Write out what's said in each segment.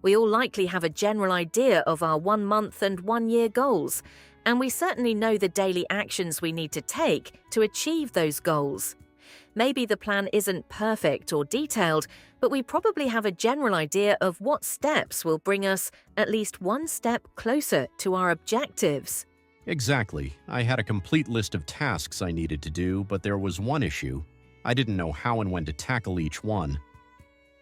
We all likely have a general idea of our 1 month and 1 year goals, and we certainly know the daily actions we need to take to achieve those goals. Maybe the plan isn't perfect or detailed, but we probably have a general idea of what steps will bring us at least one step closer to our objectives. Exactly. I had a complete list of tasks I needed to do, but there was one issue. I didn't know how and when to tackle each one.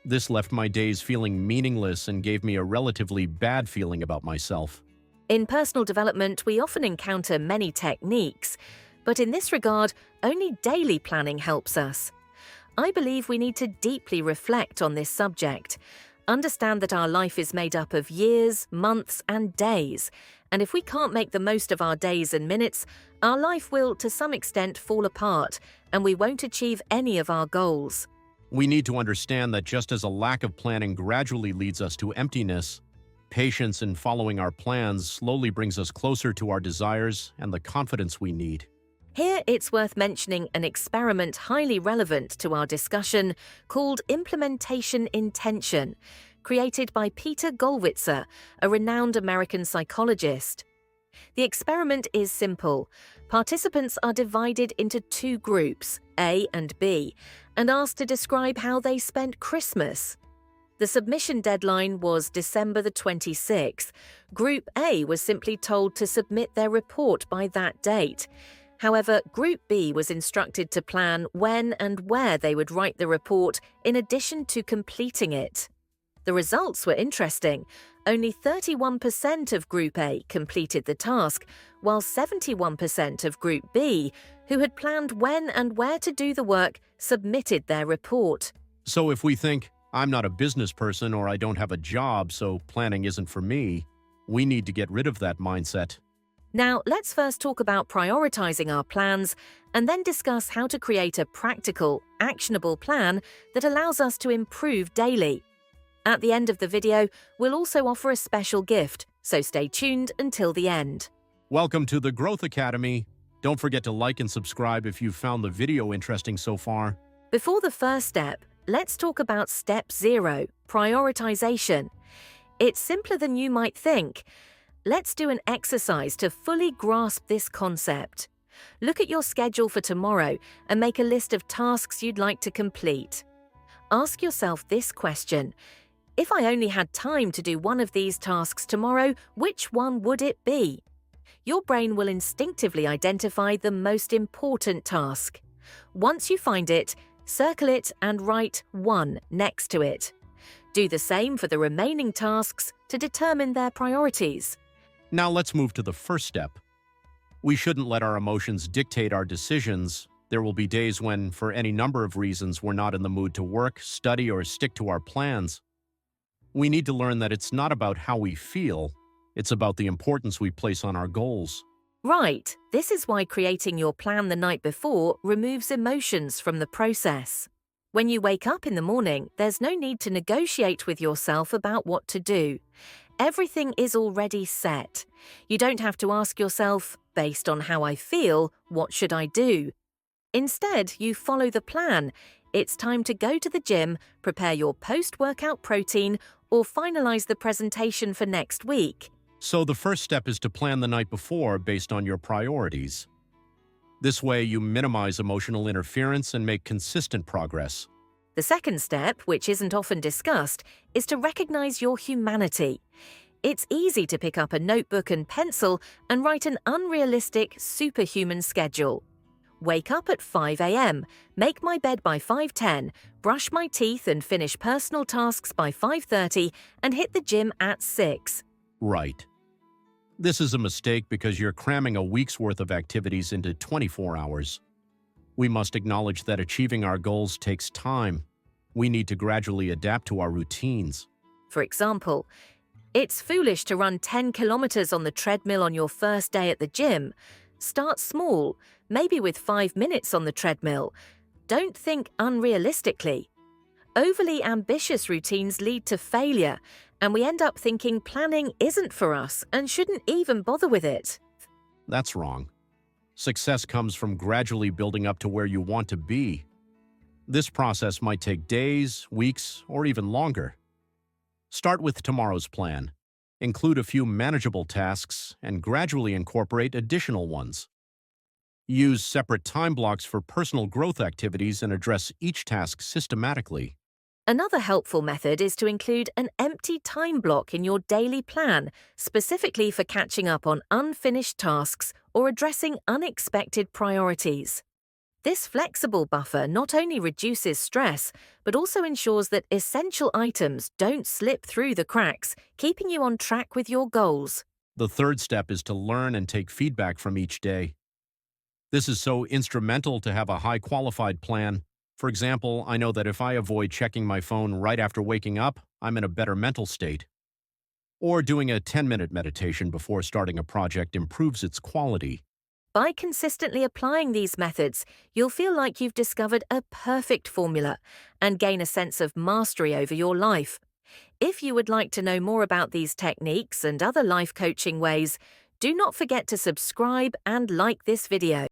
This left my days feeling meaningless and gave me a relatively bad feeling about myself. In personal development, we often encounter many techniques, but in this regard, only daily planning helps us. I believe we need to deeply reflect on this subject, understand that our life is made up of years, months, and days, and if we can't make the most of our days and minutes, our life will, to some extent, fall apart, and we won't achieve any of our goals. We need to understand that just as a lack of planning gradually leads us to emptiness, patience in following our plans slowly brings us closer to our desires and the confidence we need. Here, it's worth mentioning an experiment highly relevant to our discussion called implementation intention, created by Peter Gollwitzer, a renowned American psychologist. The experiment is simple. Participants are divided into two groups, A and B, and asked to describe how they spent Christmas. The submission deadline was December the 26th. Group A was simply told to submit their report by that date. However, Group B was instructed to plan when and where they would write the report in addition to completing it. The results were interesting. Only 31% of Group A completed the task, while 71% of Group B, who had planned when and where to do the work, submitted their report. So if we think, I'm not a business person or I don't have a job, so planning isn't for me, we need to get rid of that mindset. Now, let's first talk about prioritizing our plans and then discuss how to create a practical, actionable plan that allows us to improve daily. At the end of the video, we'll also offer a special gift, so stay tuned until the end. Welcome to the Growth Academy. Don't forget to like and subscribe if you've found the video interesting so far. Before the first step, let's talk about Step 0, prioritization. It's simpler than you might think. Let's do an exercise to fully grasp this concept. Look at your schedule for tomorrow and make a list of tasks you'd like to complete. Ask yourself this question: if I only had time to do one of these tasks tomorrow, which one would it be? Your brain will instinctively identify the most important task. Once you find it, circle it and write 1 next to it. Do the same for the remaining tasks to determine their priorities. Now let's move to the first step. We shouldn't let our emotions dictate our decisions. There will be days when, for any number of reasons, we're not in the mood to work, study, or stick to our plans. We need to learn that it's not about how we feel, it's about the importance we place on our goals. Right, this is why creating your plan the night before removes emotions from the process. When you wake up in the morning, there's no need to negotiate with yourself about what to do. Everything is already set. You don't have to ask yourself, based on how I feel, what should I do? Instead, you follow the plan. It's time to go to the gym, prepare your post-workout protein, or finalize the presentation for next week. So the first step is to plan the night before based on your priorities. This way, you minimize emotional interference and make consistent progress. The second step, which isn't often discussed, is to recognize your humanity. It's easy to pick up a notebook and pencil and write an unrealistic, superhuman schedule. Wake up at 5 a.m., make my bed by 5:10, brush my teeth and finish personal tasks by 5:30, and hit the gym at 6. Right. This is a mistake because you're cramming a week's worth of activities into 24 hours. We must acknowledge that achieving our goals takes time. We need to gradually adapt to our routines. For example, it's foolish to run 10 kilometers on the treadmill on your first day at the gym. Start small, maybe with 5 minutes on the treadmill. Don't think unrealistically. Overly ambitious routines lead to failure, and we end up thinking planning isn't for us and shouldn't even bother with it. That's wrong. Success comes from gradually building up to where you want to be. This process might take days, weeks, or even longer. Start with tomorrow's plan. Include a few manageable tasks and gradually incorporate additional ones. Use separate time blocks for personal growth activities and address each task systematically. Another helpful method is to include an empty time block in your daily plan, specifically for catching up on unfinished tasks or addressing unexpected priorities. This flexible buffer not only reduces stress, but also ensures that essential items don't slip through the cracks, keeping you on track with your goals. The third step is to learn and take feedback from each day. This is so instrumental to have a high-qualified plan. For example, I know that if I avoid checking my phone right after waking up, I'm in a better mental state. Or doing a 10-minute meditation before starting a project improves its quality. By consistently applying these methods, you'll feel like you've discovered a perfect formula and gain a sense of mastery over your life. If you would like to know more about these techniques and other life coaching ways, do not forget to subscribe and like this video.